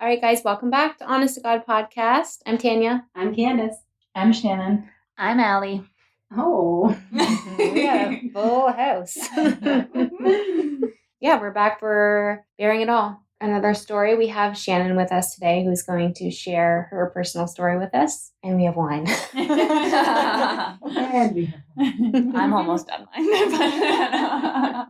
All right, guys, welcome back to Honest to God podcast. I'm Tanya. I'm Candace. I'm Shannon. I'm Allie. Oh. We got a full house. Yeah, we're back for Bearing It All. Another story. We have Shannon with us today who's going to share her personal story with us. And we have wine. I'm almost done mine.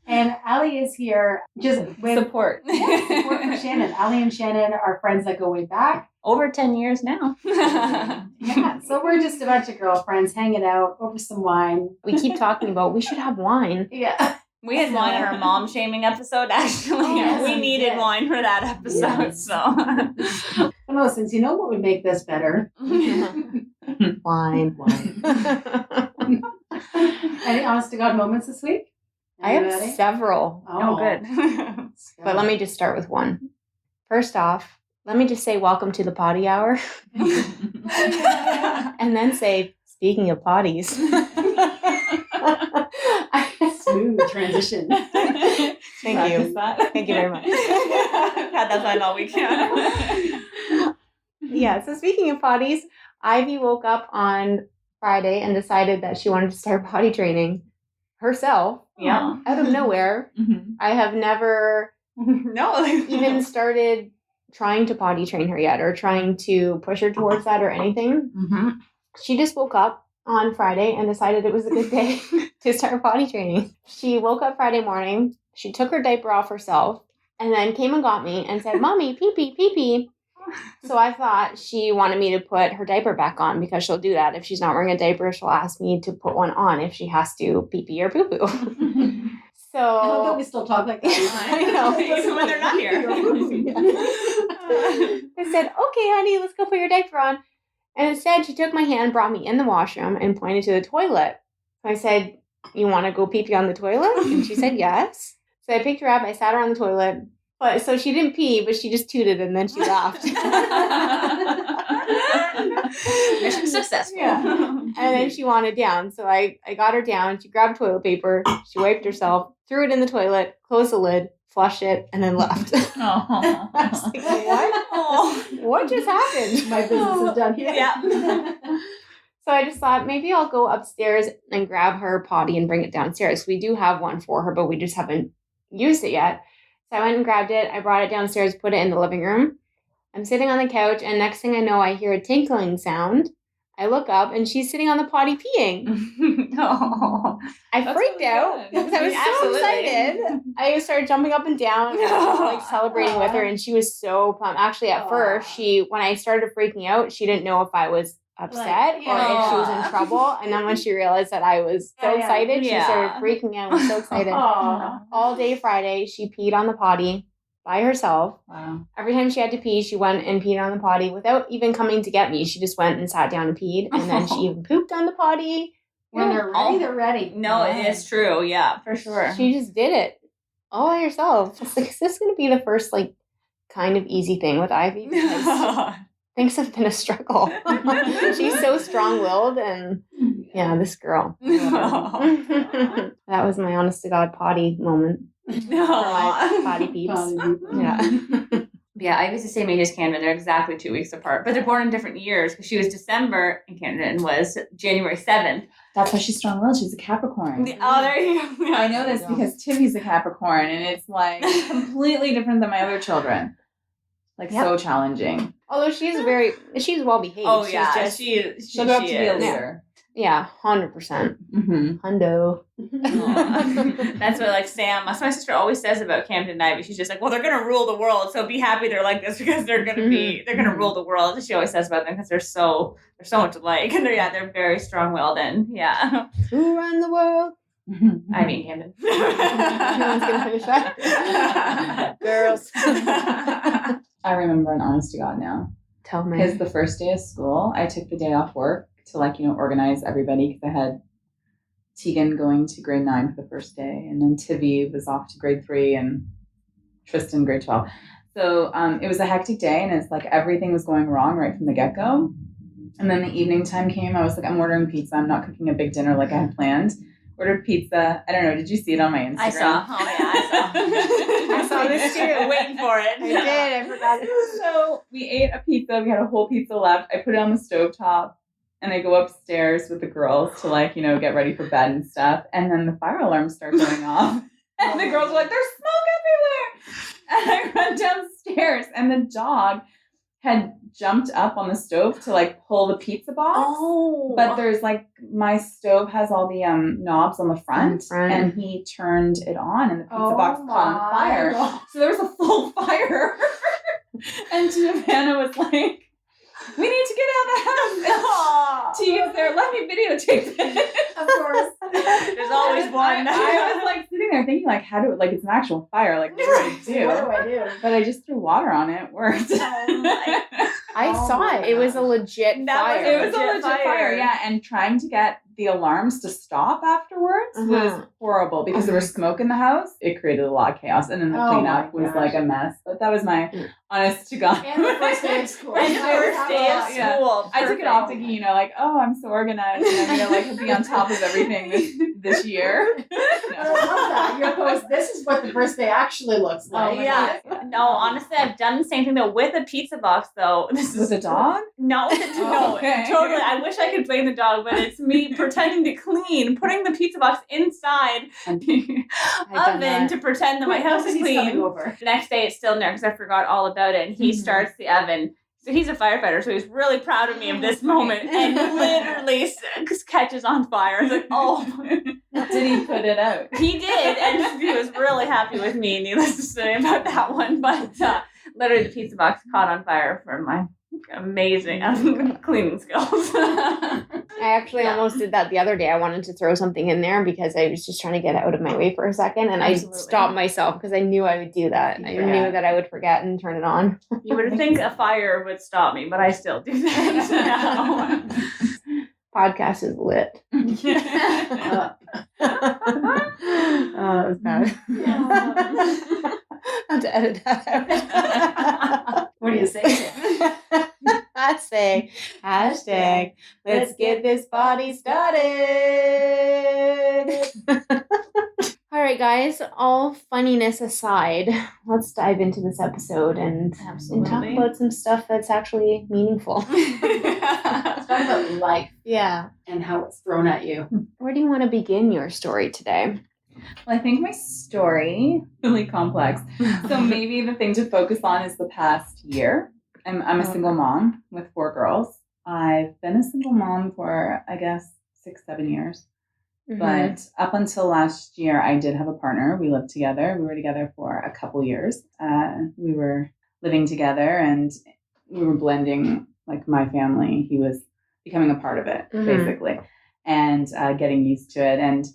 And Allie is here just with Support. support for Shannon. Allie and Shannon are friends that go way back. Over 10 years now. Yeah, so we're just a bunch of girlfriends hanging out over some wine. We keep talking about we should have wine. Yeah. We had wine in our mom shaming episode, actually. Oh, we needed yes. wine for that episode, Yes. so. Oh, since you know what would make this better. Wine. Any honest to God moments this week? I have Anybody? several. Oh, good. But let me just start with one. First off, let me just say welcome to the potty hour. And then say, speaking of potties. Smooth transition. Thank you. Thank you very much. Had that line all week. Yeah, so speaking of potties, Ivy woke up on Friday and decided that she wanted to start potty training herself. Yeah. Out of nowhere. Mm-hmm. I have never No. even started trying to potty train her yet or trying to push her towards that or anything. Mm-hmm. She just woke up on Friday and decided it was a good day to start potty training. She woke up Friday morning, she took her diaper off herself, and then came and got me and said, "Mommy, pee-pee, pee-pee." So I thought she wanted me to put her diaper back on because she'll do that. If she's not wearing a diaper, she'll ask me to put one on if she has to pee-pee or poo-poo. I love that So we still talk like that. I know. Even when they're not here. I said, "Okay, honey, let's go put your diaper on." And instead, she took my hand, brought me in the washroom, and pointed to the toilet. I said, "You want to go pee-pee on the toilet?" And she said, "Yes." So I picked her up, I sat her on the toilet. But so she didn't pee, but she just tooted and then she laughed. Mission successful. Yeah. And then she wanted down. So I got her down. She grabbed toilet paper. She wiped herself, threw it in the toilet, closed the lid, flushed it, and then left. Oh. I was like, what? Oh. What just happened? My business is done here. Yeah. So I just thought maybe I'll go upstairs and grab her potty and bring it downstairs. We do have one for her, but we just haven't used it yet. So I went and grabbed it. I brought it downstairs, put it in the living room. I'm sitting on the couch, and next thing I know, I hear a tinkling sound. I look up, and she's sitting on the potty peeing. Oh. I That's freaked really out good. because I was so Absolutely. excited. I started jumping up and down, and like celebrating with her, and she was so pumped. Actually, at first, when I started freaking out, she didn't know if I was upset or if she was in trouble. And then when she realized that I was so excited, she started freaking out. I was so excited. Aw. All day Friday, she peed on the potty by herself. Wow. Every time she had to pee, she went and peed on the potty without even coming to get me. She just went and sat down and peed. And then she even pooped on the potty. When they're ready, they're ready. No, it is true. Yeah, for sure. She just did it all by herself. Just like, is this going to be the first, like, kind of easy thing with Ivy? Because things have been a struggle. She's so strong-willed, and yeah, this girl. That was my honest to God potty moment. For my potty peeps. Yeah. Yeah, Ivy's the same age as Camden. They're exactly 2 weeks apart, but they're born in different years because she was December and Camden was January 7th. That's why she's strong-willed. She's a Capricorn. Oh, there you go. I know this because Timmy's a Capricorn, and it's like completely different than my other children. Like so challenging. Although she's well behaved. Oh, She's yeah. just, She'll grow up to be a is. leader. yeah, 100%. Mm-hmm. Hundo. That's what like Sam, that's what my sister always says about Camden and Ivy. She's just like, well, they're gonna rule the world, so be happy they're like this because they're gonna rule the world. She always says about them because they're so much alike, and they're very strong-willed, and Who run the world? I mean Camden. No one's gonna finish that. Girls. I remember an honest to God now. Tell me. Because the first day of school, I took the day off work to organize everybody because I had Tegan going to grade 9 for the first day, and then Tivy was off to grade 3 and Tristan grade 12. So it was a hectic day, and it's like everything was going wrong right from the get-go. And then the evening time came. I was like, I'm ordering pizza. I'm not cooking a big dinner like I had planned. ordered pizza. I don't know. Did you see it on my Instagram? I saw. Oh yeah, I saw. I saw this too. Waiting for it. I did. I forgot. So we ate a pizza. We had a whole pizza left. I put it on the stovetop and I go upstairs with the girls to like, get ready for bed and stuff. And then the fire alarm starts going off. And the girls were like, there's smoke everywhere. And I run downstairs and the dog had jumped up on the stove to like pull the pizza box. Oh. But there's like, my stove has all the knobs on the front, and he turned it on and the pizza box caught on fire. God. So there was a full fire. And Savannah was like, we need to get out of the house. Tegan's there, let me videotape it. Of course. There's always one. I was like sitting there thinking like, it's an actual fire. Like, what do I do? What do? But I just threw water on it. It worked. I saw it. It was a legit fire. It was a legit fire, yeah. And trying to get the alarms to stop afterwards was horrible because there was smoke in the house. It created a lot of chaos. And then the cleanup was like a mess. But that was my honest to God. And the first day of school. And the first day of school. Yeah. I took it off thinking, like, oh, I'm so organized. And I'm going to like be on top of everything this year. I love that. Your post, this is what the first day actually looks like. Yeah. No, honestly, I've done the same thing though with a pizza box though. This With a dog? No, no, okay. Totally. I wish I could blame the dog, but it's me pretending to clean, putting the pizza box inside the oven to pretend that my house is clean. Over. The next day it's still in there because I forgot all about it, and he starts the oven. So he's a firefighter, so he's really proud of me of this moment, and literally catches on fire. I was like, oh. Did he put it out? He did, and he was really happy with me, needless to say, about that one. But literally the pizza box caught on fire for my amazing cleaning skills. I actually almost did that the other day. I wanted to throw something in there because I was just trying to get out of my way for a second, and Absolutely. I stopped myself because I knew I would do that. I knew that I would forget and turn it on. You would think a fire would stop me, but I still do that now. Podcast is lit. That was bad. I have to edit that out. What do you say, Sam? I say, hashtag, let's get this party started. All right, guys, all funniness aside, let's dive into this episode and talk about some stuff that's actually meaningful. Let's talk about life. Yeah. And how it's thrown at you. Where do you want to begin your story today? Well, I think my story really complex. So maybe the thing to focus on is the past year. I'm a single mom with 4 girls. I've been a single mom for, I guess, 6-7 years. Mm-hmm. But up until last year, I did have a partner. We lived together. We were together for a couple years. We were living together and we were blending like my family. He was becoming a part of it, basically, and getting used to it and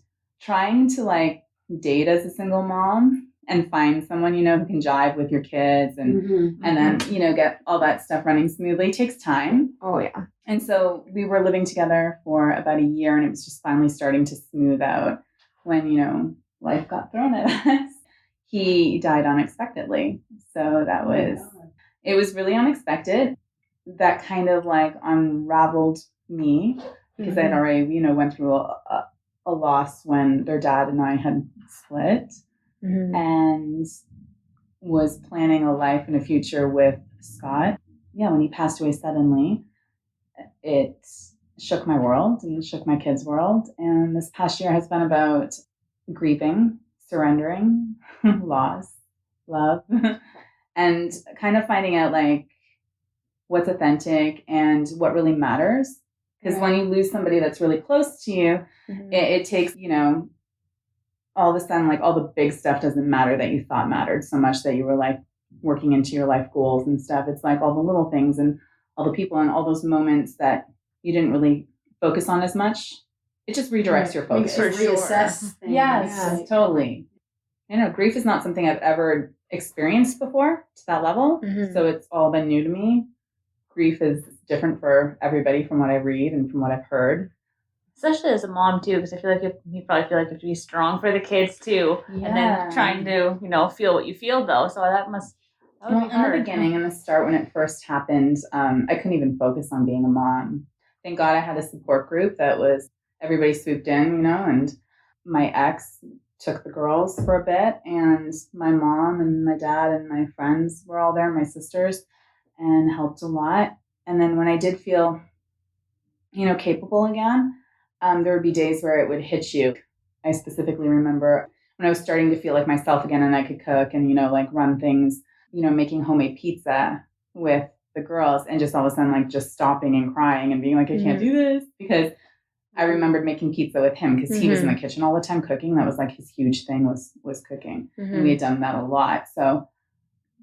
trying to like date as a single mom and find someone, who can jive with your kids and then, get all that stuff running smoothly. It takes time. Oh, yeah. And so we were living together for about a year and it was just finally starting to smooth out when, life got thrown at us. He died unexpectedly. So it was really unexpected. That kind of like unraveled me because I'd already, went through a loss when their dad and I had split. And was planning a life and a future with Scott. Yeah, when he passed away suddenly, it shook my world and shook my kids' world. And this past year has been about grieving, surrendering, loss, love, and kind of finding out like what's authentic and what really matters. Because when you lose somebody that's really close to you, it takes, all of a sudden, like all the big stuff doesn't matter that you thought mattered so much that you were like working into your life goals and stuff. It's like all the little things and all the people and all those moments that you didn't really focus on as much. It just redirects your focus. Reassess things. Yes, totally. Grief is not something I've ever experienced before to that level. So it's all been new to me. Grief is different for everybody from what I read and from what I've heard. Especially as a mom too, because I feel like you probably feel like you have to be strong for the kids too, and then trying to feel what you feel though. So that would be hard. In the beginning, in the start when it first happened, I couldn't even focus on being a mom. Thank God I had a support group that was everybody swooped in, and my ex took the girls for a bit, and my mom and my dad and my friends were all there, my sisters, and helped a lot. And then when I did feel, capable again, there would be days where it would hit you. I specifically remember when I was starting to feel like myself again and I could cook and, like run things, making homemade pizza with the girls, and just all of a sudden, like just stopping and crying and being like, I can't do this, because I remembered making pizza with him because he was in the kitchen all the time cooking. That was like his huge thing was cooking. And we had done that a lot. So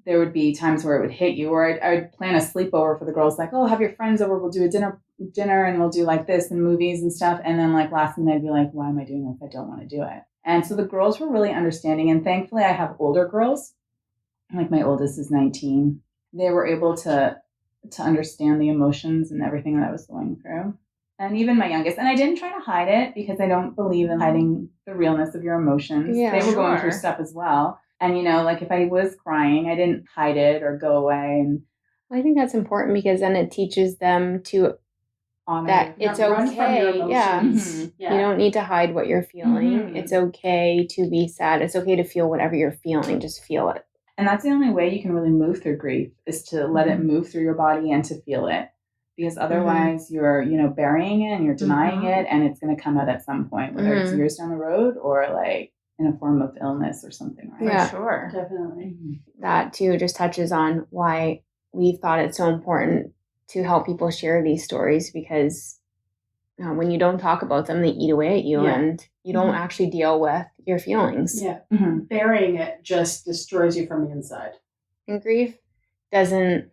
there would be times where it would hit you, or I'd plan a sleepover for the girls, like, oh, have your friends over. We'll do a dinner and we'll do like this and movies and stuff. And then like last minute I'd be like, why am I doing this? I don't want to do it. And so the girls were really understanding. And thankfully I have older girls. Like my oldest is 19. They were able to understand the emotions and everything that I was going through. And even my youngest. And I didn't try to hide it because I don't believe in hiding the realness of your emotions. Yeah, they were going through stuff as well. And, like if I was crying, I didn't hide it or go away. And I think that's important because then it teaches them to honor that it's run from your okay. Yeah. emotions. You don't need to hide what you're feeling. It's okay to be sad. It's okay to feel whatever you're feeling. Just feel it. And that's the only way you can really move through grief, is to let it move through your body and to feel it. Because otherwise you're, burying it and you're denying it, and it's going to come out at some point, whether it's years down the road or like in a form of illness or something. Right? Yeah. For sure. Definitely. That too just touches on why we've thought it's so important to help people share these stories, because when you don't talk about them, they eat away at you and you don't actually deal with your feelings. Yeah. Burying it just destroys you from the inside. And grief doesn't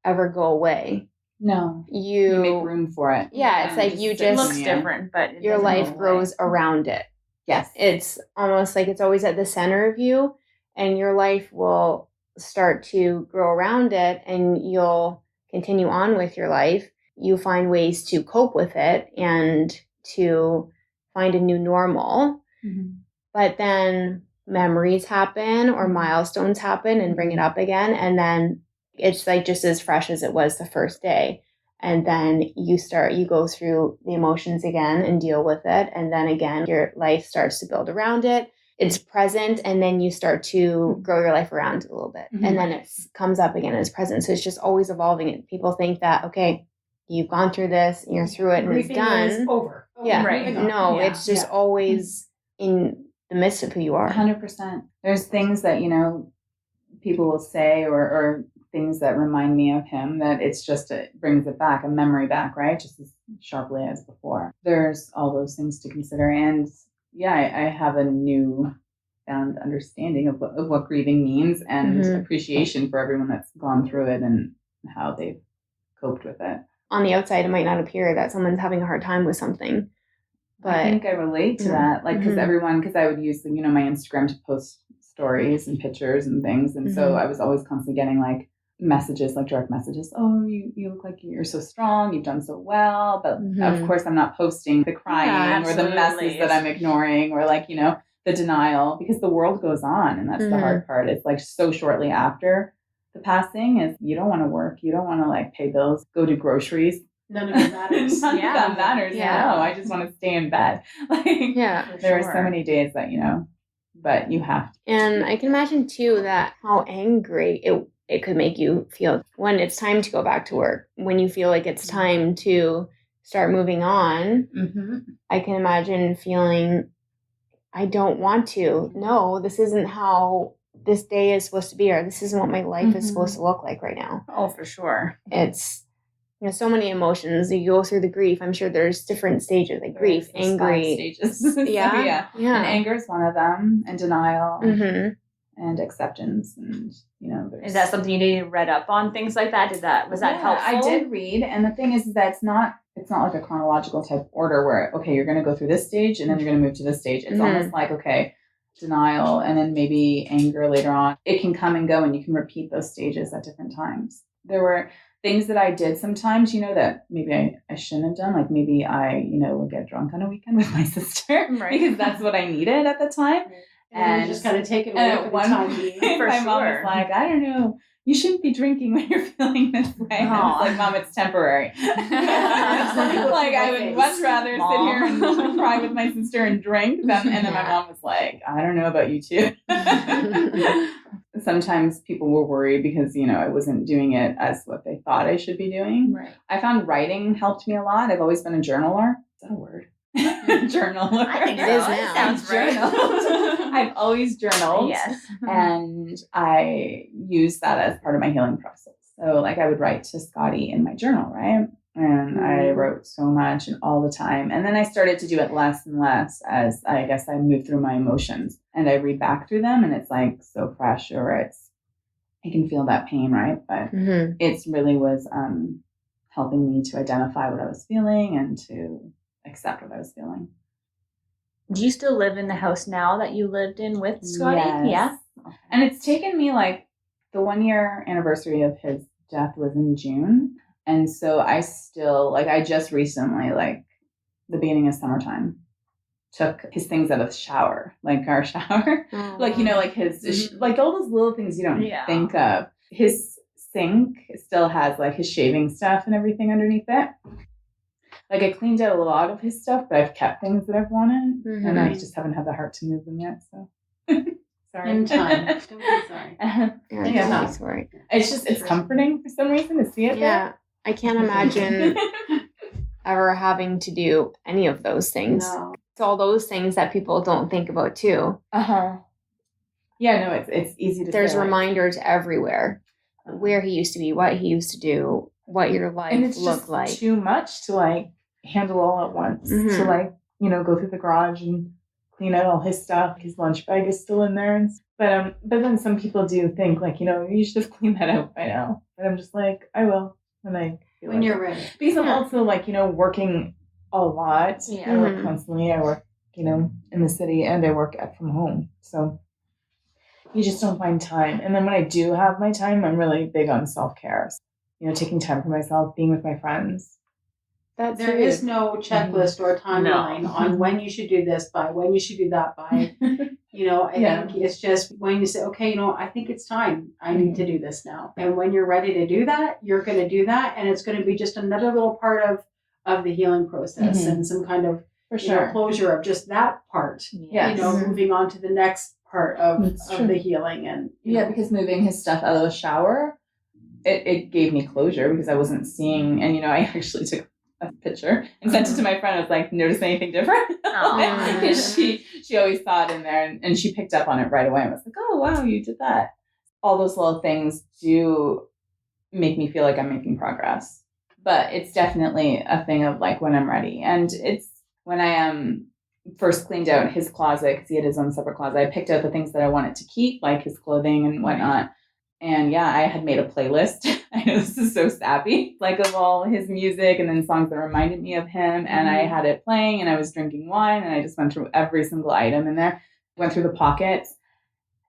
ever go away. No. You make room for it. Yeah, it's like It looks different, but your life grows around it. Yes. It's almost like it's always at the center of you, and your life will start to grow around it, and you'll continue on with your life. You find ways to cope with it and to find a new normal. But then memories happen or milestones happen and bring it up again. And then it's like just as fresh as it was the first day. And then you go through the emotions again and deal with it. And then again, your life starts to build around it. It's present. And then you start to grow your life around it a little bit. And then it comes up again as present. So it's just always evolving. And people think that, okay, you've gone through this, you're through it, and Grieving it's done. is over. Yeah. Right. No, it's just always in the midst of who you are. 100%. There's things that, people will say or things that remind me of him, that it brings it back, a memory back, right? Just as sharply as before. There's all those things to consider. And yeah, I have a new found understanding of what grieving means, and appreciation for everyone that's gone through it and how they've coped with it. On the outside, it might not appear that someone's having a hard time with something. But I think I relate to that, like, because I would use, my Instagram to post stories and pictures and things. And so I was always constantly getting like messages, like direct messages. Oh, you look like you're so strong. You've done so well. But of course, I'm not posting the crying or the messes that I'm ignoring, or like, the denial, because the world goes on. And that's the hard part. It's like so shortly after the passing is you don't want to work. You don't want to like pay bills, go do groceries. None of it matters. None of that matters. Yeah. No, I just want to stay in bed. Like, there are so many days that, but you have to. And I can imagine too that how angry it could make you feel when it's time to go back to work, when you feel like it's time to start moving on. I can imagine feeling, I don't want to. No, this isn't how this day is supposed to be, or this isn't what my life is supposed to look like right now. Oh, for sure. It's so many emotions. You go through the grief. I'm sure there's different stages, like grief, angry. Stages. Yeah. And anger is one of them, and denial, and acceptance, and Is that something you read up on, things like that? Was that helpful? I did read, and the thing is that it's not like a chronological type order where, okay, you're going to go through this stage and then you're going to move to this stage. It's almost like, okay, denial and then maybe anger later on. It can come and go, and you can repeat those stages at different times. There were things that I did sometimes, that maybe I shouldn't have done. Like maybe I, would get drunk on a weekend with my sister because that's what I needed at the time. And you just kind of take it away for the time being. My mom was like, I don't know, you shouldn't be drinking when you're feeling this way. And I was like, Mom, it's temporary. Like, I would much rather sit here and cry with my sister and drink. And then my mom was like, I don't know about you two. Sometimes people were worried because, I wasn't doing it as what they thought I should be doing. Right. I found writing helped me a lot. I've always been a journaler. Is that a word? Journaler. I think It so. is It now. sounds right. I've always journaled. Yes. And I use that as part of my healing process. So like I would write to Scotty in my journal, right? And I wrote so much and all the time. And then I started to do it less and less as I guess I moved through my emotions and I read back through them and it's like so fresh or I can feel that pain, right? But it really was helping me to identify what I was feeling and to accept what I was feeling. Do you still live in the house now that you lived in with Scotty? Yes. Yeah. Okay. And it's taken me like the 1 year anniversary of his death was in June. And so I still I just recently, like the beginning of summertime, took his things out of the shower, like our shower, like his like all those little things you don't think of. His sink still has like his shaving stuff and everything underneath it. Like I cleaned out a lot of his stuff, but I've kept things that I've wanted, and I just haven't had the heart to move them yet. So sorry. In time. Don't be sorry. Yeah, sorry. It's comforting for some reason to see it. Yeah, I can't imagine ever having to do any of those things. No. It's all those things that people don't think about too. Yeah, no, it's easy to. There's reminders everywhere where he used to be, what he used to do, what your life and it's looked just like. too much to like handle all at once. To like go through the garage and clean out all his stuff. His lunch bag is still in there, but then some people do think like you should have cleaned that out by now. But I'm just like I will when you're ready. Because I'm also like working a lot. I work constantly. I work in the city and I work from home. So you just don't find time. And then when I do have my time, I'm really big on self-care. Taking time for myself, being with my friends. There is no checklist or timeline on when you should do this by, when you should do that by. I think it's just when you say, okay, I think it's time. I need to do this now. And when you're ready to do that, you're going to do that. And it's going to be just another little part of the healing process and some kind of closure of just that part. Moving on to the next part of the healing. And because moving his stuff out of the shower, it gave me closure because I wasn't seeing, and I actually took a picture and sent it to my friend. I was like, notice anything different? Because she always saw it in there and she picked up on it right away. I was like, oh wow, you did that. All those little things do make me feel like I'm making progress, but it's definitely a thing of like when I'm ready. And it's when I first cleaned out his closet because he had his own separate closet. I picked out the things that I wanted to keep, like his clothing and whatnot. And I had made a playlist. I know this is so sappy, like of all his music and then songs that reminded me of him. And I had it playing and I was drinking wine and I just went through every single item in there, went through the pockets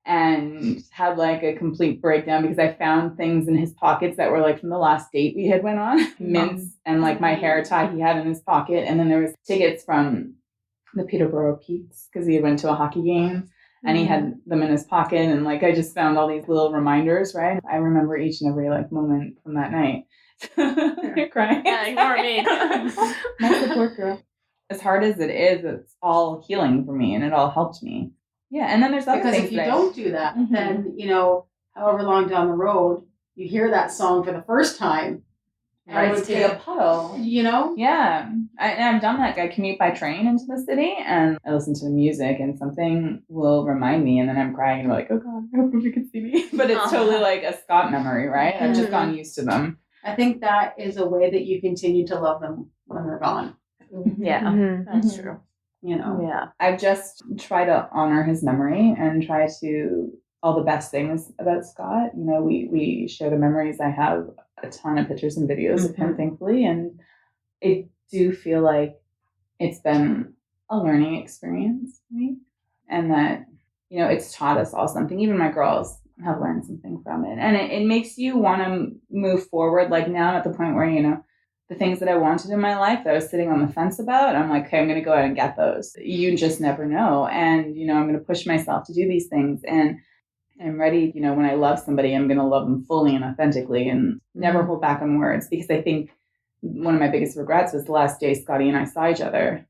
and had like a complete breakdown because I found things in his pockets that were like from the last date we had went on, mints and like my hair tie he had in his pocket. And then there was tickets from the Peterborough Peaks because he had went to a hockey game. And he had them in his pocket, and like I just found all these little reminders, right? I remember each and every like moment from that night. You're crying. Yeah, ignore me. My support girl. As hard as it is, it's all healing for me, and it all helped me. Yeah, and then there's other because things if you don't do that, then however long down the road you hear that song for the first time. Right, it's a puddle. Yeah. I've done that. I commute by train into the city and I listen to the music and something will remind me and then I'm crying and I'm like, oh God, I hope you can see me. But it's totally like a Scott memory, right? I've just gotten used to them. I think that is a way that you continue to love them when they're gone. Yeah, that's true. Yeah. I've just tried to honor his memory and try to all the best things about Scott. We share the memories. I have a ton of pictures and videos of him, thankfully, and I do feel like it's been a learning experience for me, and that it's taught us all something. Even my girls have learned something from it, and it makes you want to move forward. Like now, I'm at the point where the things that I wanted in my life that I was sitting on the fence about, I'm like, okay, I'm going to go out and get those. You just never know, and I'm going to push myself to do these things and I'm ready, you know, when I love somebody, I'm going to love them fully and authentically and never hold back on words, because I think one of my biggest regrets was the last day Scotty and I saw each other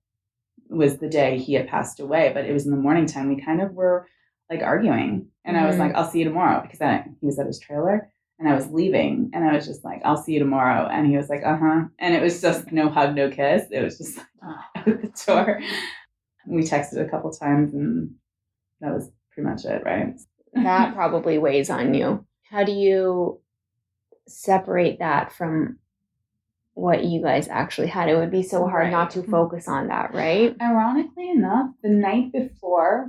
was the day he had passed away, but it was in the morning time. We kind of were like arguing, and I was like, I'll see you tomorrow, because he was at his trailer and I was leaving, and I was just like, I'll see you tomorrow. And he was like, and it was just no hug, no kiss. It was just out the door. We texted a couple times, and that was pretty much it, right? That probably weighs on you. How do you separate that from what you guys actually had? It would be so hard not to focus on that, right? Ironically enough, the night before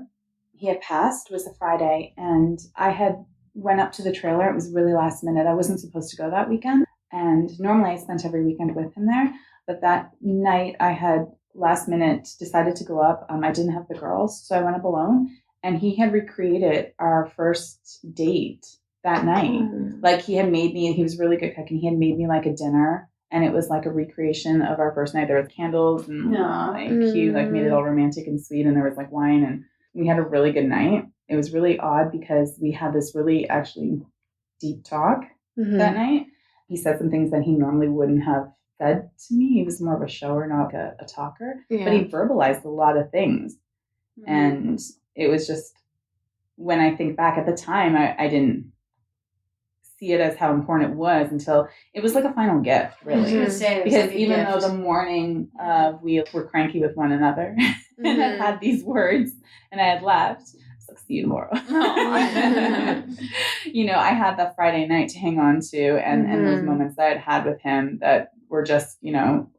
he had passed was a Friday, and I had went up to the trailer. It was really last minute. I wasn't supposed to go that weekend, and normally I spent every weekend with him there, but that night I had last minute decided to go up. I didn't have the girls, so I went up alone. And he had recreated our first date that night. Like, he was really good cook, and he had made me like a dinner, and it was like a recreation of our first night. There was candles, and he like made it all romantic and sweet, and there was like wine, and we had a really good night. It was really odd because we had this really actually deep talk that night. He said some things that he normally wouldn't have said to me. He was more of a shower, not a talker, but he verbalized a lot of things. And it was just, when I think back at the time, I didn't see it as how important it was until it was like a final gift, really. I was going to say, because like even though the morning we were cranky with one another and I had these words and I had left, I was like, see you tomorrow. You know, I had that Friday night to hang on to, and those moments that I'd had with him that were just, you know,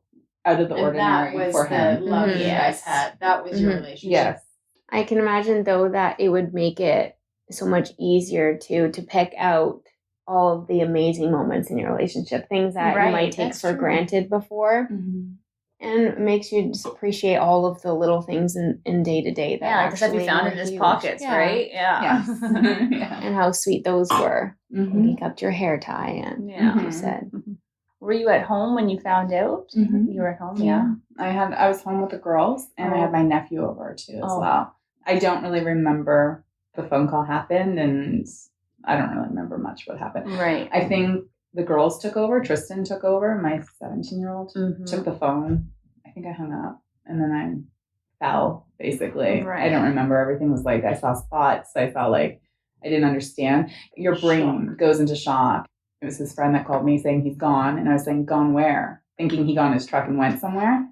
out of the ordinary that was for him. The love you guys had. That was your relationship. Yes. I can imagine, though, that it would make it so much easier to pick out all of the amazing moments in your relationship, things that you might take for granted before. And makes you just appreciate all of the little things in day to day that because be found in his pockets, right? Yes. And how sweet those were. He kept your hair tie, and you said. Were you at home when you found out? You were at home, I was home with the girls, and I had my nephew over too as well. I don't really remember the phone call happened, and I don't really remember much what happened. Right. I think the girls took over. Tristan took over. My 17-year-old took the phone. I think I hung up, and then I fell, basically. I don't remember. Everything was like, I saw spots. I saw like, I didn't understand. Your brain goes into shock. It was his friend that called me saying he's gone. And I was saying, gone where? Thinking he got in his truck and went somewhere.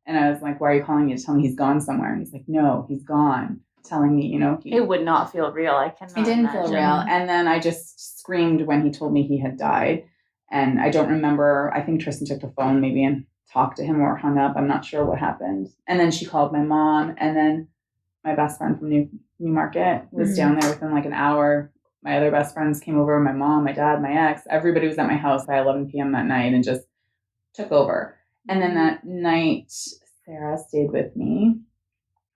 And I was like, why are you calling me to tell me he's gone somewhere? And he's like, no, he's gone. Telling me, you know. It would not feel real. I cannot It didn't imagine. feel real. And then I just screamed when he told me he had died. And I don't remember. I think Tristan took the phone maybe and talked to him or hung up. I'm not sure what happened. And then she called my mom. And then my best friend from Newmarket was down there within like an hour. My other best friends came over, my mom, my dad, my ex, everybody was at my house by 11 p.m. that night and just took over. And then that night, Sarah stayed with me,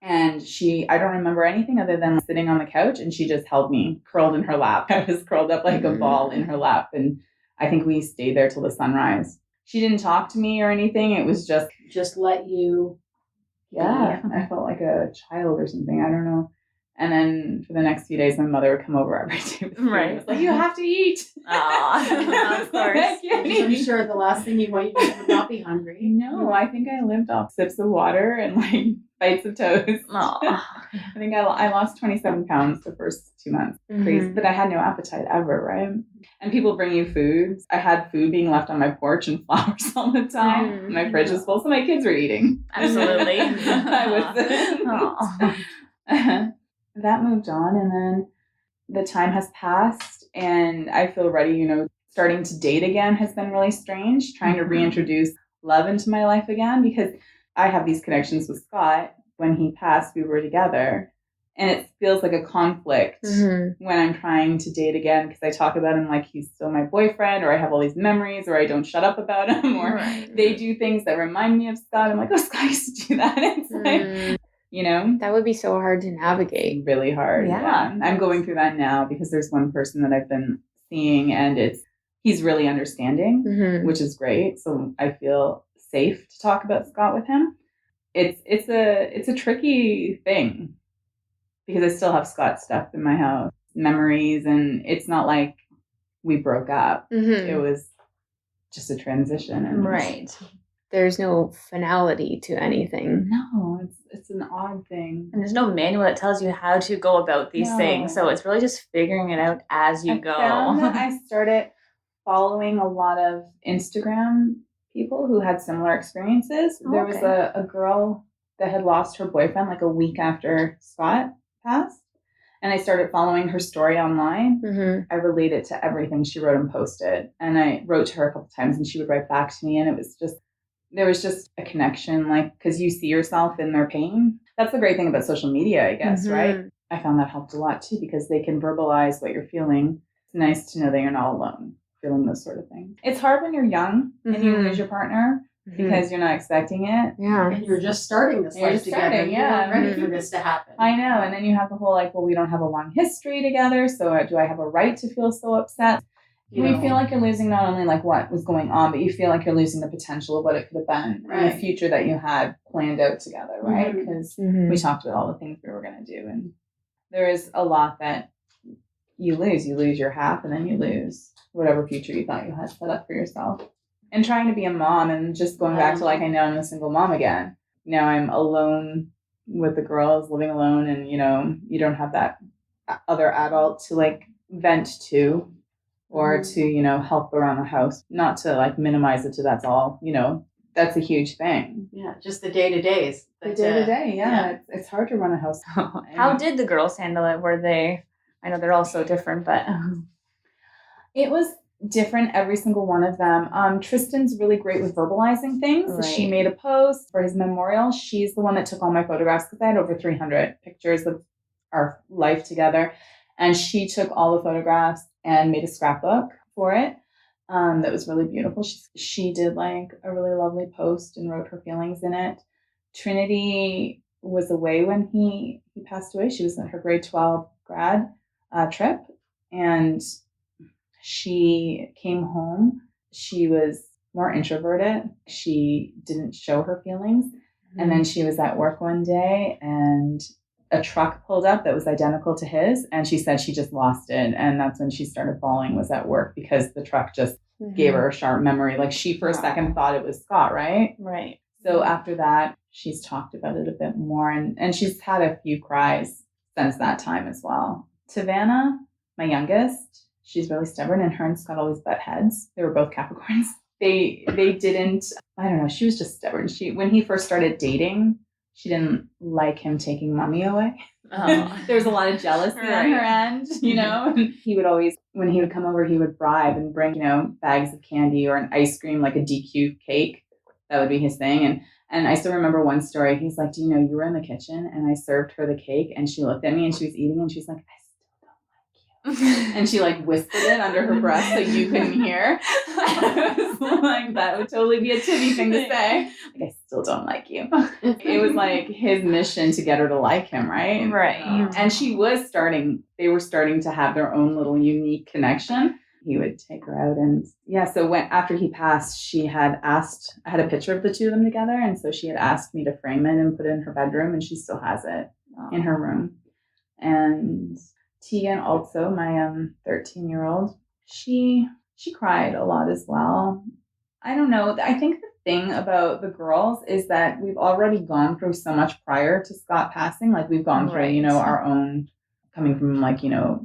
and I don't remember anything other than sitting on the couch, and she just held me curled in her lap. I was curled up like a ball in her lap. And I think we stayed there till the sunrise. She didn't talk to me or anything. It was just let you. Yeah. I felt like a child or something. I don't know. And then for the next few days, my mother would come over every day with food. It was like, you have to eat. Of course. I'm sure the last thing you want to do would not be hungry. No, I think I lived off sips of water and like bites of toast. I think I lost 27 pounds the first 2 months. Crazy. But I had no appetite ever, right? And people bring you food. I had food being left on my porch and flowers all the time. My fridge was full, so my kids were eating. Absolutely. I was that moved on, and then the time has passed, and I feel ready. You know, starting to date again has been really strange, trying to reintroduce love into my life again, because I have these connections with Scott. When he passed, we were together, and it feels like a conflict when I'm trying to date again, because I talk about him like he's still my boyfriend, or I have all these memories, or I don't shut up about him, or they do things that remind me of Scott. I'm like, oh, Scott used to do that. It's like, you know, that would be so hard to navigate. Really hard. Yeah. I'm going through that now because there's one person that I've been seeing, and he's really understanding, which is great. So I feel safe to talk about Scott with him. It's a tricky thing because I still have Scott stuff in my house. memories, and it's not like we broke up. Mm-hmm. It was just a transition. And Right. There's no finality to anything. No, it's an odd thing. And there's no manual that tells you how to go about these things. So it's really just figuring it out as you go. Found that I started following a lot of Instagram people who had similar experiences. There was a girl that had lost her boyfriend like a week after Scott passed. And I started following her story online. Mm-hmm. I related to everything she wrote and posted. And I wrote to her a couple times and she would write back to me. And there was just a connection, like, because you see yourself in their pain. That's the great thing about social media, I guess, right? I found that helped a lot too, because they can verbalize what you're feeling. It's nice to know that you're not alone feeling those sort of things. It's hard when you're young and you lose your partner because you're not expecting it. Yeah. And you're just starting this life together. You weren't ready for this to happen. I know. And then you have the whole like, well, we don't have a long history together, so do I have a right to feel so upset? You feel like you're losing not only like what was going on, but you feel like you're losing the potential of what it could have been and the future that you had planned out together, right? Because we talked about all the things we were going to do, and there is a lot that you lose. You lose your half, and then you lose whatever future you thought you had set up for yourself. And trying to be a mom, and just going back to like, I know I'm a single mom again. Now I'm alone with the girls, living alone, and you don't have that other adult to like vent to. Or to, help around the house. Not to, like, minimize it to that's all, that's a huge thing. Yeah, just the day-to-days. The day-to-day, yeah. It's hard to run a house. How did the girls handle it? I know they're all so different, but... It was different, every single one of them. Tristan's really great with verbalizing things. Right. She made a post for his memorial. She's the one that took all my photographs, because I had over 300 pictures of our life together. And she took all the photographs and made a scrapbook for it. That was really beautiful. She did like a really lovely post and wrote her feelings in it. Trinity was away when he passed away. She was in her grade 12 grad trip, and she came home. She was more introverted. She didn't show her feelings. And then she was at work one day, and a truck pulled up that was identical to his, and she said she just lost it. And that's when she started bawling, was at work, because the truck just gave her a sharp memory. Like, she for a second thought it was Scott, right? Right. So after that, she's talked about it a bit more, and she's had a few cries since that time as well. Savannah, my youngest, she's really stubborn, and her and Scott always butt heads. They were both Capricorns. They didn't, I don't know, she was just stubborn. When he first started dating, she didn't like him taking mommy away. Oh. There was a lot of jealousy on her end, And he would always, when he would come over, he would bribe and bring, bags of candy or an ice cream, like a DQ cake. That would be his thing. And I still remember one story. He's like, do you know, you were in the kitchen and I served her the cake, and she looked at me and she was eating, and she's like, I still don't like you. And she like whispered it under her breath so you couldn't hear. I was like, that would totally be a Timmy thing to say. Like, I still don't like you. It was like his mission to get her to like him, right? Right. And they were starting to have their own little unique connection. He would take her out, and so after he passed, I had a picture of the two of them together, and so she had asked me to frame it and put it in her bedroom, and she still has it in her room. And Tegan, also my 13-year-old, she cried a lot as well. I don't know. I think the thing about the girls is that we've already gone through so much prior to Scott passing. Like, we've gone through, our own, coming from like,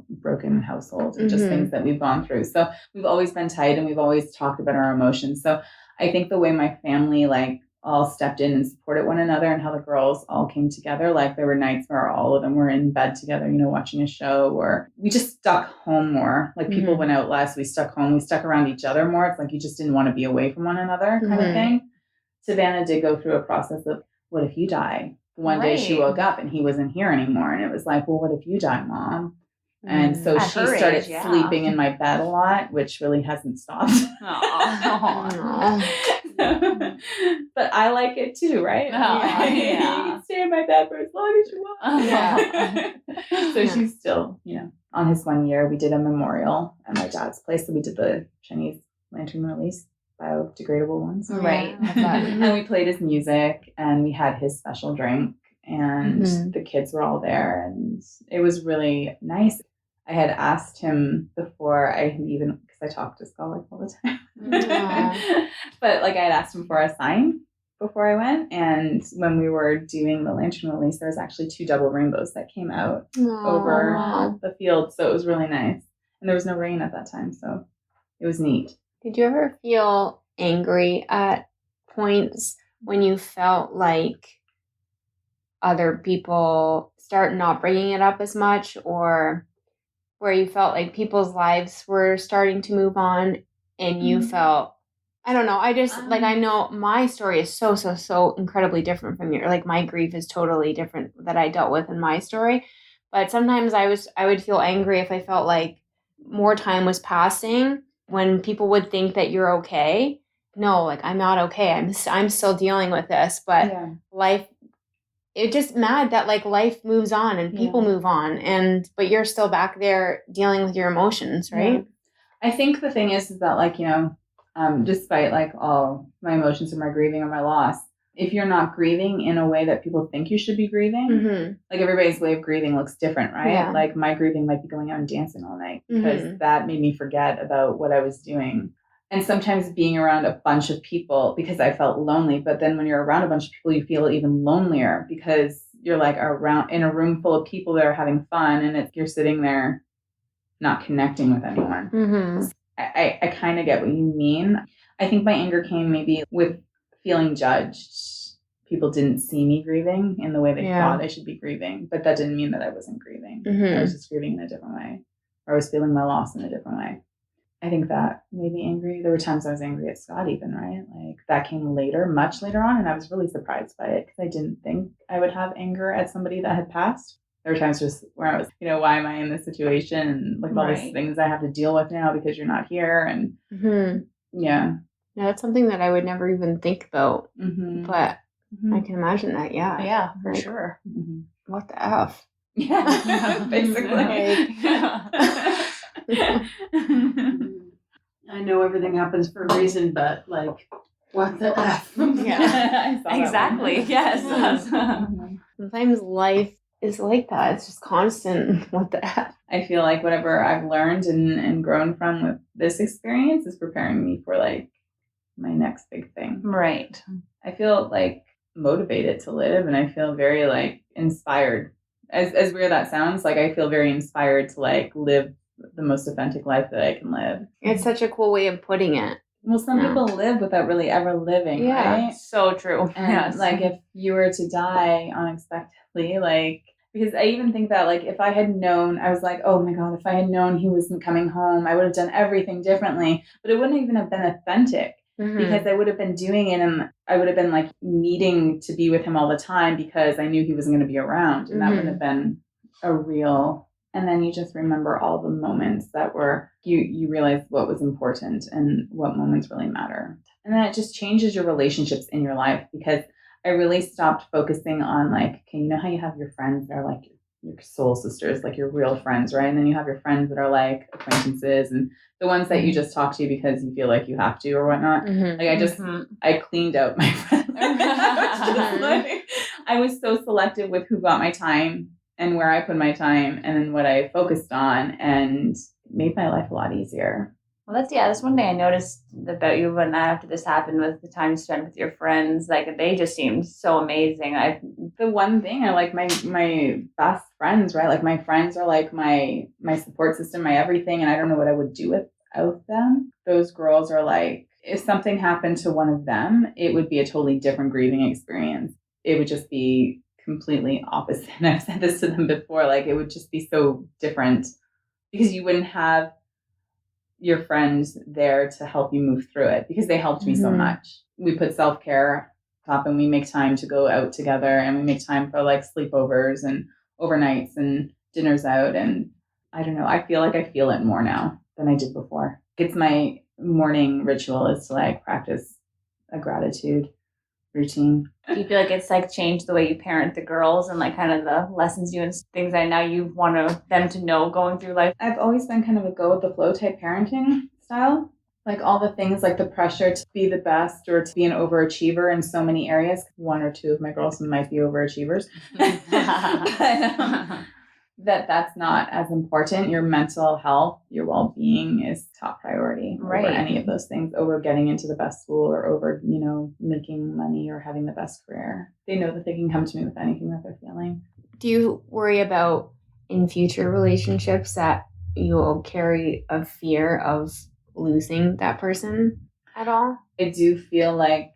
broken households and just things that we've gone through. So we've always been tight, and we've always talked about our emotions. So I think the way my family like all stepped in and supported one another, and how the girls all came together, like there were nights where all of them were in bed together, watching a show, or we just stuck home more. Like, people went out less, we stuck home, we stuck around each other more. It's like you just didn't want to be away from one another kind of thing. Savannah did go through a process of, what if you die? One day she woke up and he wasn't here anymore. And it was like, well, what if you die, Mom? And so she started sleeping in my bed a lot, which really hasn't stopped. But I like it too, right? You can stay in my bed for as long as you want. So she's still, on his 1 year, we did a memorial at my dad's place. So we did the Chinese lantern release, biodegradable ones. Right. And we played his music, and we had his special drink, and the kids were all there, and it was really nice. I had asked him before I had even, because I talk to Skull all the time, but like I had asked him for a sign before I went. And when we were doing the lantern release, there was actually 2 double rainbows that came out over the field. So it was really nice. And there was no rain at that time. So it was neat. Did you ever feel angry at points when you felt like other people start not bringing it up as much, or where you felt like people's lives were starting to move on and you felt, I don't know, I just, like, I know my story is so incredibly different from your, like, my grief is totally different that I dealt with in my story. But sometimes I would feel angry if I felt like more time was passing when people would think that you're okay. No, like, I'm not okay. I'm still dealing with this, but life, it's just mad that like life moves on and people move on, but you're still back there dealing with your emotions, right? Yeah. I think the thing is that, like, you know, despite like all my emotions or my grieving or my loss, if you're not grieving in a way that people think you should be grieving, like everybody's way of grieving looks different, right? Yeah. Like my grieving might be going out and dancing all night because that made me forget about what I was doing. And sometimes being around a bunch of people because I felt lonely. But then when you're around a bunch of people, you feel even lonelier because you're like around in a room full of people that are having fun and you're sitting there not connecting with anyone. I kind of get what you mean. I think my anger came maybe with feeling judged. People didn't see me grieving in the way they thought I should be grieving. But that didn't mean that I wasn't grieving. I was just grieving in a different way. Or I was feeling my loss in a different way. I think that made me angry. There were times I was angry at Scott even, right? Like that came later, much later on. And I was really surprised by it because I didn't think I would have anger at somebody that had passed. There were times just where I was, you know, why am I in this situation? And like all these things I have to deal with now because you're not here. And yeah, that's something that I would never even think about. But I can imagine that. Yeah, for sure. What the F? Yeah, basically. I know everything happens for a reason, but like, what the F? Yeah, exactly. Yes. Sometimes life is like that. It's just constant. What the F? I feel like whatever I've learned and grown from with this experience is preparing me for like my next big thing. Right. I feel like motivated to live, and I feel very like inspired. As weird that sounds, like I feel very inspired to like live the most authentic life that I can live. It's such a cool way of putting it. Well, some people live without really ever living, right? So true. And like if you were to die unexpectedly, like, because I even think that like if I had known, I was like, oh my God, if I had known he wasn't coming home, I would have done everything differently, but it wouldn't even have been authentic because I would have been doing it and I would have been like needing to be with him all the time because I knew he wasn't going to be around, and that would have been a real. And then you just remember all the moments that were, you realize what was important and what moments really matter. And then it just changes your relationships in your life because I really stopped focusing on like, okay, you know how you have your friends that are like your soul sisters, like your real friends, right? And then you have your friends that are like acquaintances and the ones that you just talk to because you feel like you have to or whatnot. Like I cleaned out my friends. I was so selective with who got my time and where I put my time and then what I focused on, and made my life a lot easier. Well, that's one thing I noticed about you when after this happened was the time you spent with your friends. Like they just seemed so amazing. The one thing I like my best friends, right? Like my friends are like my support system, my everything, and I don't know what I would do without them. Those girls are like, if something happened to one of them, it would be a totally different grieving experience. It would just be completely opposite. And I've said this to them before, like it would just be so different because you wouldn't have your friends there to help you move through it because they helped me so much. We put self-care top and we make time to go out together and we make time for like sleepovers and overnights and dinners out. And I don't know, I feel like I feel it more now than I did before. It's my morning ritual is to like practice a gratitude routine. Do you feel like it's like changed the way you parent the girls and like kind of the lessons you and things that now you want them to know going through life? I've always been kind of a go with the flow type parenting style. Like all the things like the pressure to be the best or to be an overachiever in so many areas. One or two of my girls might be overachievers. that that's not as important. Your mental health, your well-being is top priority over any of those things, over getting into the best school or over, you know, making money or having the best career. They know that they can come to me with anything that they're feeling. Do you worry about in future relationships that you'll carry a fear of losing that person at all? I do feel like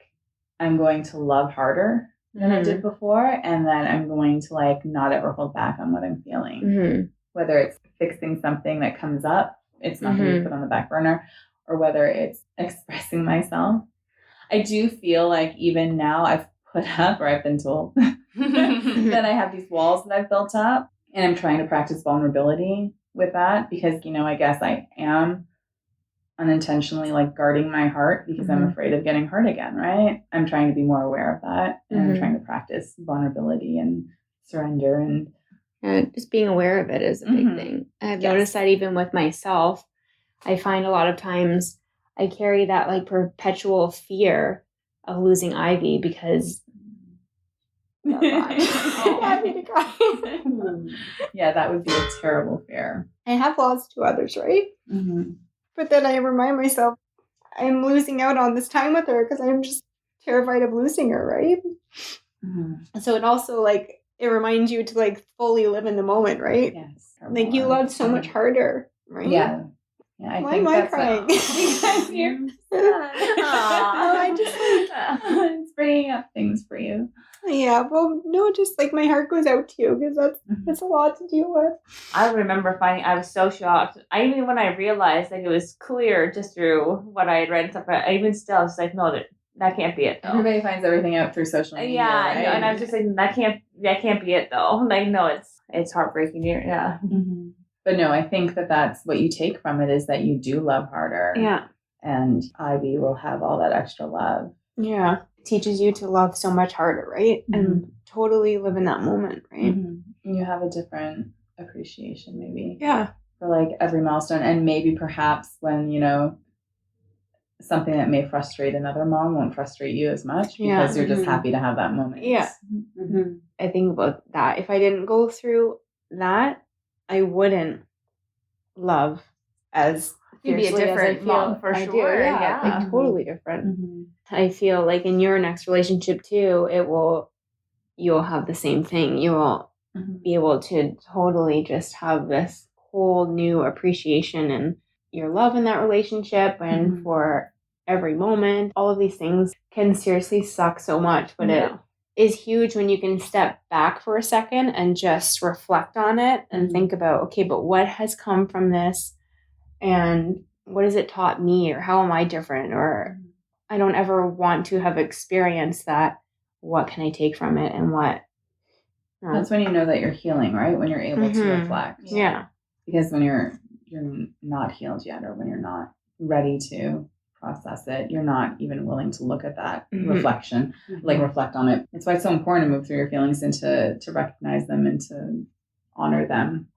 I'm going to love harder than I did before, and then I'm going to like not ever hold back on what I'm feeling. Whether it's fixing something that comes up, it's not going to be put on the back burner, or whether it's expressing myself. I do feel like even now I've put up, or I've been told that I have these walls that I've built up, and I'm trying to practice vulnerability with that because, you know, I guess I am unintentionally like guarding my heart because I'm afraid of getting hurt again, right? I'm trying to be more aware of that, and I'm trying to practice vulnerability and surrender, and just being aware of it is a big thing. I've noticed that even with myself, I find a lot of times I carry that like perpetual fear of losing Ivy because yeah, that would be a terrible fear. I have lost two others, right? But then I remind myself I'm losing out on this time with her because I'm just terrified of losing her, right? So it also like it reminds you to like fully live in the moment, right? Yes. Like you loved so much harder, right? Yeah. Why am I crying? Because you're I just like it's bringing up things for you. Yeah, well, no, just like my heart goes out to you because that's a lot to deal with. I remember I was so shocked. Even when I realized like it was clear just through what I had read and stuff, I even still was like, no, that can't be it though. Everybody finds everything out through social media. Yeah, right? And I was just like, that can't be it though. Like, no, it's heartbreaking. Yeah. But no, I think that's what you take from it is that you do love harder. Yeah. And Ivy will have all that extra love. Yeah. It teaches you to love so much harder, right? And totally live in that moment, right? You have a different appreciation maybe. Yeah. For like every milestone. And maybe perhaps when, you know, something that may frustrate another mom won't frustrate you as much because you're just happy to have that moment. Yeah. I think about that. If I didn't go through that, I wouldn't love as you'd be a different mom for sure. Yeah, like totally different. I feel like in your next relationship too, you'll have the same thing. You will be able to totally just have this whole new appreciation and your love in that relationship and for every moment. All of these things can seriously suck so much, but it is huge when you can step back for a second and just reflect on it and think about, okay, but what has come from this and what has it taught me, or how am I different, or I don't ever want to have experienced that. What can I take from it, and what? That's when you know that you're healing, right? When you're able to reflect. Yeah. Because when you're not healed yet, or when you're not ready to process it, you're not even willing to look at that reflection, like reflect on it. It's why it's so important to move through your feelings and to recognize them and to honor them.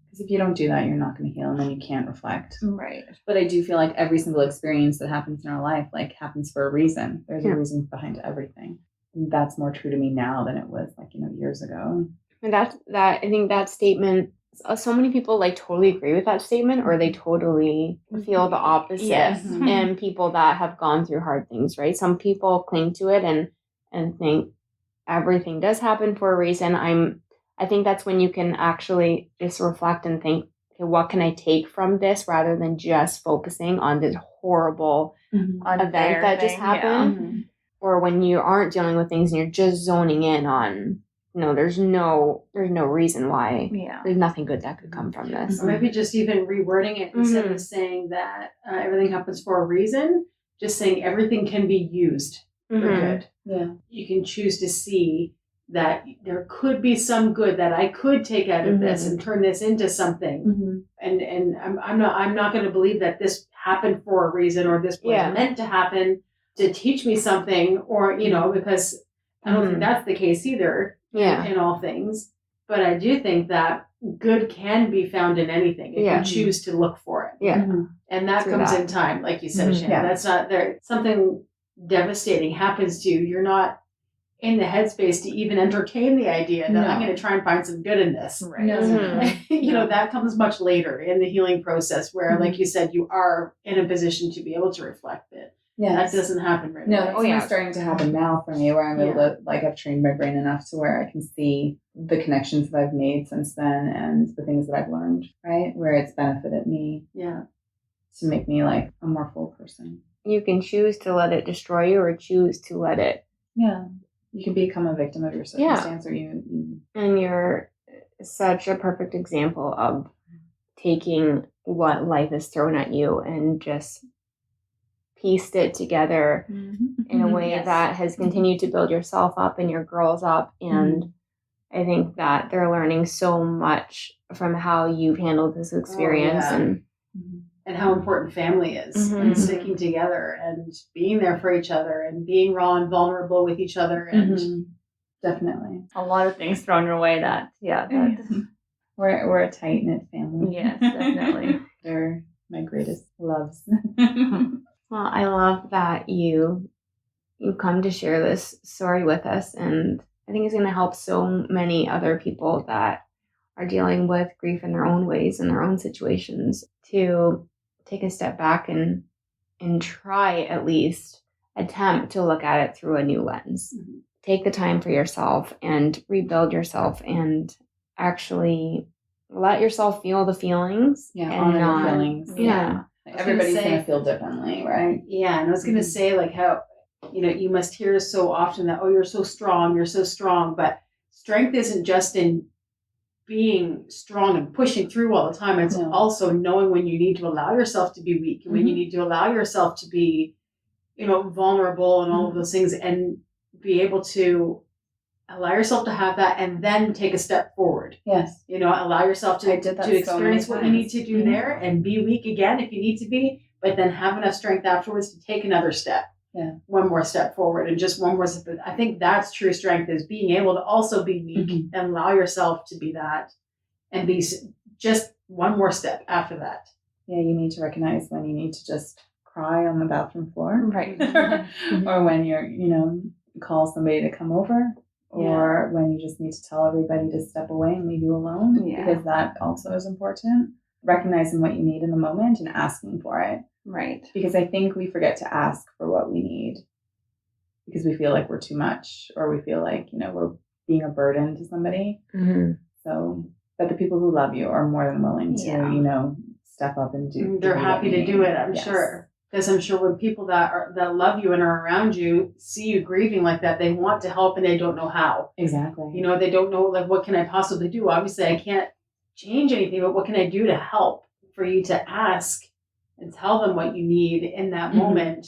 Because if you don't do that, you're not going to heal, and then you can't reflect. Right. But I do feel like every single experience that happens in our life, like, happens for a reason. There's a reason behind everything. And that's more true to me now than it was, like, you know, years ago. And I think that statement, so many people like totally agree with that statement, or they totally feel the opposite. Yes. And people that have gone through hard things, right? Some people cling to it and think everything does happen for a reason. I think that's when you can actually just reflect and think, okay, what can I take from this, rather than just focusing on this horrible event that just happened. Or when you aren't dealing with things and you're just zoning in on, there's no reason why. There's nothing good that could come from this. Or maybe just even rewording it instead of saying that everything happens for a reason, just saying everything can be used for good. Yeah. You can choose to see that there could be some good that I could take out of this and turn this into something. And I'm not going to believe that this happened for a reason, or this was meant to happen to teach me something, or, because I don't think that's the case either in all things. But I do think that good can be found in anything if you choose to look for it. And that comes in time, like you said, Shannon. That's not there. Something devastating happens to you. You're not in the headspace to even entertain the idea that I'm going to try and find some good in this. Right. No. That comes much later in the healing process where, like you said, you are in a position to be able to reflect it. Yes. That doesn't happen right away. No, it's starting to happen now for me, where I'm able to, like, I've trained my brain enough to where I can see the connections that I've made since then and the things that I've learned, right? Where it's benefited me to make me, like, a more full person. You can choose to let it destroy you or choose to let it. Yeah. You can become a victim of your circumstance or you. And you're such a perfect example of taking what life has thrown at you and just pieced it together in a way that has continued to build yourself up and your girls up. And I think that they're learning so much from how you've handled this experience and how important family is and sticking together and being there for each other and being raw and vulnerable with each other. And definitely a lot of things thrown your way we're a tight-knit family. Yes, definitely. They're my greatest loves. Well, I love that you come to share this story with us, and I think it's going to help so many other people that are dealing with grief in their own ways, in their own situations, to take a step back and try, at least attempt to look at it through a new lens. Take the time for yourself and rebuild yourself and actually let yourself feel the feelings. Yeah, honor the feelings. Yeah. Everybody's going to feel differently, right? Yeah, and I was going to say, like, how, you must hear so often that, oh, you're so strong, but strength isn't just in being strong and pushing through all the time. It's also knowing when you need to allow yourself to be weak and when you need to allow yourself to be, vulnerable and all of those things, and be able to allow yourself to have that and then take a step forward. Yes. Allow yourself to experience what you need to do there and be weak again if you need to be, but then have enough strength afterwards to take another step. Yeah. One more step forward and just one more step. I think that's true strength, is being able to also be weak and allow yourself to be that and be just one more step after that. Yeah, you need to recognize when you need to just cry on the bathroom floor. Right. Or when you're, call somebody to come over. Or when you just need to tell everybody to step away and leave you alone, because that also is important. Recognizing what you need in the moment and asking for it. Right. Because I think we forget to ask for what we need because we feel like we're too much, or we feel like, we're being a burden to somebody. So, but the people who love you are more than willing to, step up and do. They're happy to do it, I'm sure. Because I'm sure when people that love you and are around you see you grieving like that, they want to help and they don't know how. Exactly. They don't know, like, what can I possibly do? Obviously, I can't change anything, but what can I do to help? For you to ask and tell them what you need in that moment,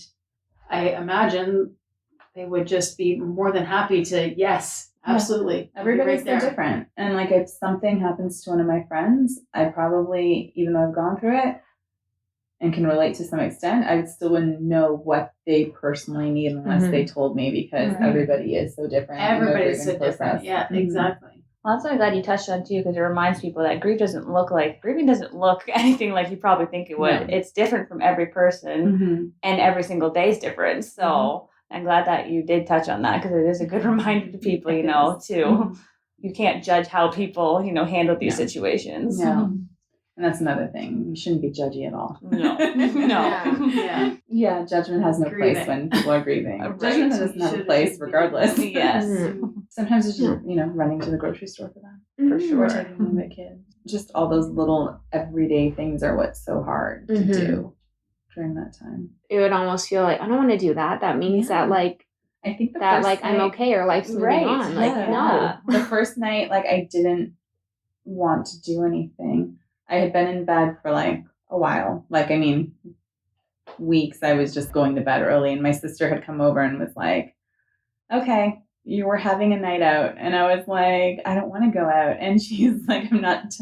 I imagine they would just be more than happy to, yes, absolutely. Everybody's so different. And, like, if something happens to one of my friends, I probably, even though I've gone through it, and can relate to some extent, I still wouldn't know what they personally need unless they told me, because everybody is so different. Everybody's so different. Yeah, exactly. Well, that's what I'm glad you touched on too, because it reminds people that grieving doesn't look anything like you probably think it would. No. It's different from every person, and every single day is different. So I'm glad that you did touch on that, because it is a good reminder to people, too. You can't judge how people, handle these situations. No. And that's another thing. You shouldn't be judgy at all. No. Yeah, judgment has no place when people are grieving. Judgment doesn't have a place regardless. Yes. Sometimes it's just, running to the grocery store for that. For sure. Or taking them the kids. Just all those little everyday things are what's so hard to do during that time. It would almost feel like, I don't want to do that. That means that, like, I think that, like, I'm okay, or life's moving on. Like, no. The first night, like, I didn't want to do anything. I had been in bed for, like, a while. Like, weeks. I was just going to bed early, and my sister had come over and was like, okay, you were having a night out. And I was like, I don't want to go out. And she's like, I'm not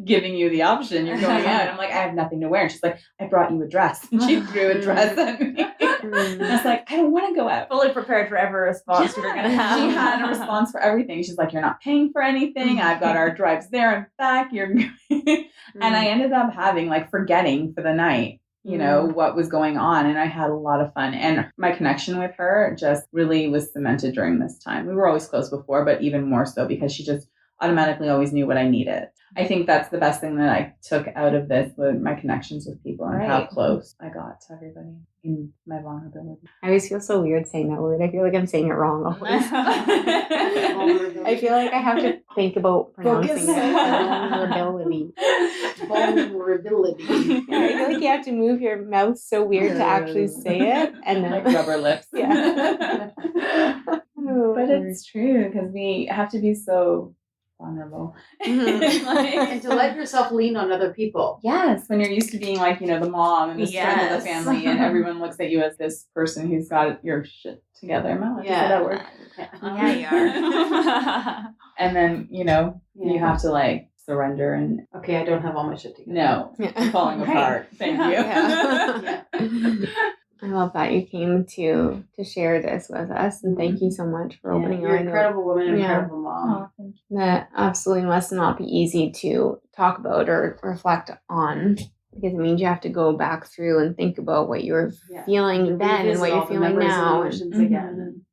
giving you the option. You're going out. I'm like, I have nothing to wear. And she's like, I brought you a dress. And she threw a dress at me. I was like, I don't want to go out. Fully prepared for every response you were going to have. She had a response for everything. She's like, you're not paying for anything. I've got our drives there and back. And I ended up forgetting for the night you know, what was going on. And I had a lot of fun. And my connection with her just really was cemented during this time. We were always close before, but even more so because she just automatically always knew what I needed. I think that's the best thing that I took out of this, was my connections with people and how close I got to everybody in my vulnerability. I always feel so weird saying that word. I feel like I'm saying it wrong always. I feel like I have to think about pronouncing it. Vulnerability. Vulnerability. I feel like you have to move your mouth so weird to actually say it. And then like rubber lips. Yeah. But it's true because we have to be so vulnerable. And to let yourself lean on other people. Yes, when you're used to being like, you know, the mom and the strength of the family, and everyone looks at you as this person who's got your shit together. Mom, yeah, that work. Yeah, you are. And then, you know, you have to like surrender and okay, I don't have all my shit together. No, I'm falling apart. Thank you. Yeah. I love that you came to share this with us, and thank you so much for opening You're an incredible woman, and incredible mom. That absolutely must not be easy to talk about or reflect on, because it means you have to go back through and think about what you were feeling then and what you're feeling now. Again.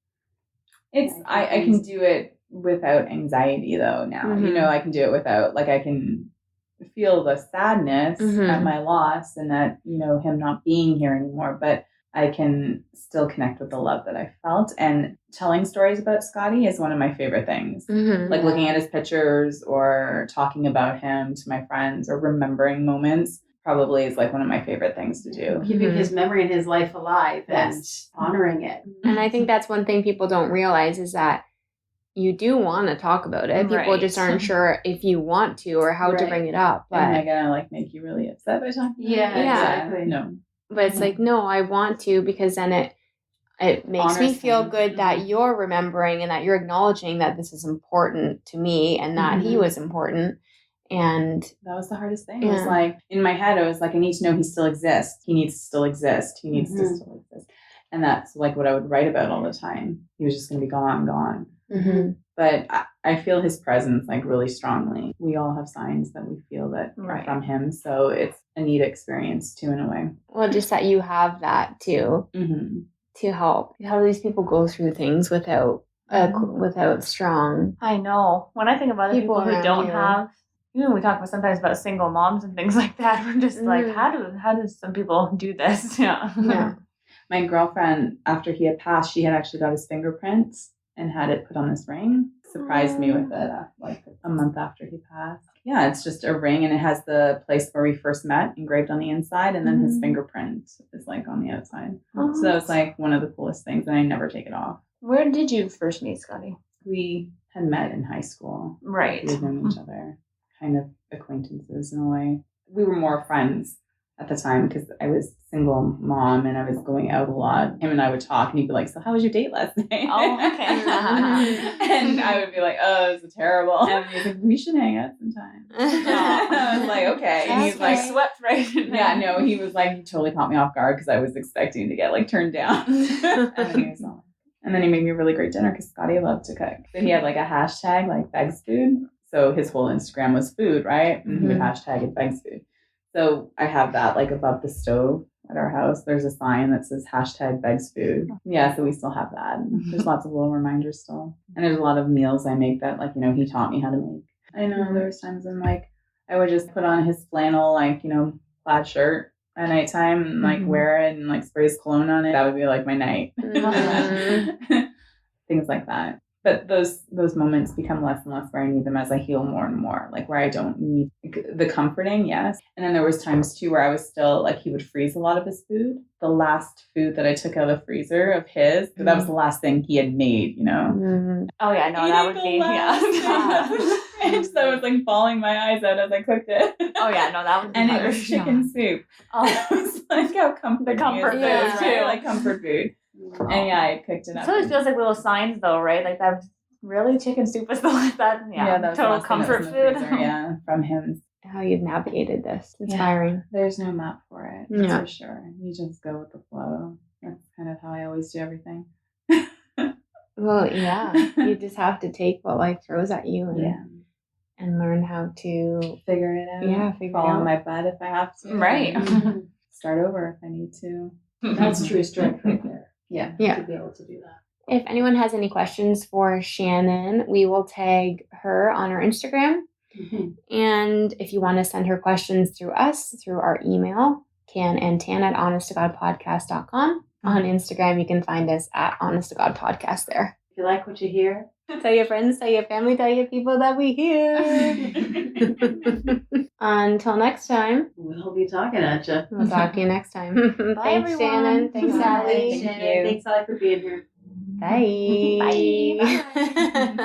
It's I can do it without anxiety though now. You know, I can do it without, like, I can feel the sadness at my loss and that, you know, him not being here anymore, but I can still connect with the love that I felt. And telling stories about Scotty is one of my favorite things. Like looking at his pictures or talking about him to my friends or remembering moments probably is like one of my favorite things to do. Keeping his memory and his life alive and honoring it. And I think that's one thing people don't realize is that you do want to talk about it. People just aren't sure if you want to or how to bring it up. But am I gonna like make you really upset by talking? Exactly. No. But it's like, no, I want to, because then it makes me feel good that you're remembering and that you're acknowledging that this is important to me and that he was important. And that was the hardest thing. It was like, in my head, I was like, I need to know he still exists. He needs to still exist. He needs to still exist. And that's like what I would write about all the time. He was just going to be gone. But I feel his presence like really strongly. We all have signs that we feel that are from him. So it's a neat experience too, in a way. Well, just that you have that too, to help. How do these people go through things without strong? I know. When I think about other people who don't have, even we talk about sometimes about single moms and things like that, we're just like, how do some people do this? Yeah. My girlfriend, after he had passed, she had actually got his fingerprints and had it put on this ring. Surprised me with it like a month after he passed. Yeah, it's just a ring and it has the place where we first met engraved on the inside, and then his fingerprint is like on the outside. So that was like one of the coolest things, and I never take it off. Where did you first meet Scotty? We had met in high school. Right. We had known each other, kind of acquaintances in a way. We were more friends at the time because I was single mom and I was going out a lot. Him and I would talk and he'd be like, so how was your date last night? Oh, okay. And I would be like, oh, it was terrible. And he's like, we should hang out sometime. I was like, okay. And he's like, swept right in there. Yeah, no, he was like, he totally caught me off guard because I was expecting to get like turned down. And then he was all, and then he made me a really great dinner because Scotty loved to cook. So he had like a hashtag like begs food. So his whole Instagram was food, right? And he would hashtag it begs food. So I have that like above the stove at our house. There's a sign that says hashtag begs food. Yeah, so we still have that. There's lots of little reminders still. And there's a lot of meals I make that, like, you know, he taught me how to make. I know there was times when like I would just put on his flannel, like, you know, plaid shirt at nighttime and like wear it and like spray his cologne on it. That would be like my night. Things like that. But those moments become less and less where I need them as I heal more and more, like where I don't need the comforting, yes. And then there was times too where I was still like, he would freeze a lot of his food. The last food that I took out of the freezer of his, that was the last thing he had made, you know? Oh yeah, no, that would be, So I was like bawling my eyes out as I cooked it. Oh yeah, no, that would be And it was chicken soup. Oh, it was like how comforting the comfort food, right? Like comfort food. And yeah, I cooked it up. It always feels like little signs though, right? Like that really chicken soup is the like that. Yeah, that was total comfort food. Yeah, from him. How you've navigated this. Inspiring. Yeah, there's no map for it, that's for sure. You just go with the flow. That's kind of how I always do everything. Well, yeah. You just have to take what life throws at you and learn how to figure it out. Yeah, figure it out. Fall on my butt if I have to. Right. start over if I need to. That's true strength right there. Yeah. To be able to do that. If anyone has any questions for Shannon, we will tag her on our Instagram. And if you want to send her questions through us, through our email, canandtan@honesttogodpodcast.com. On Instagram, you can find us at Honest to God Podcast there. If you like what you hear, tell your friends, tell your family, tell your people that we hear. Until next time. We'll be talking at you. We'll talk to you next time. Bye, Thanks, everyone. Shannon. Thanks, Bye. Sally. Thanks, Shannon. Thanks, Sally, for being here. Bye. Bye. Bye.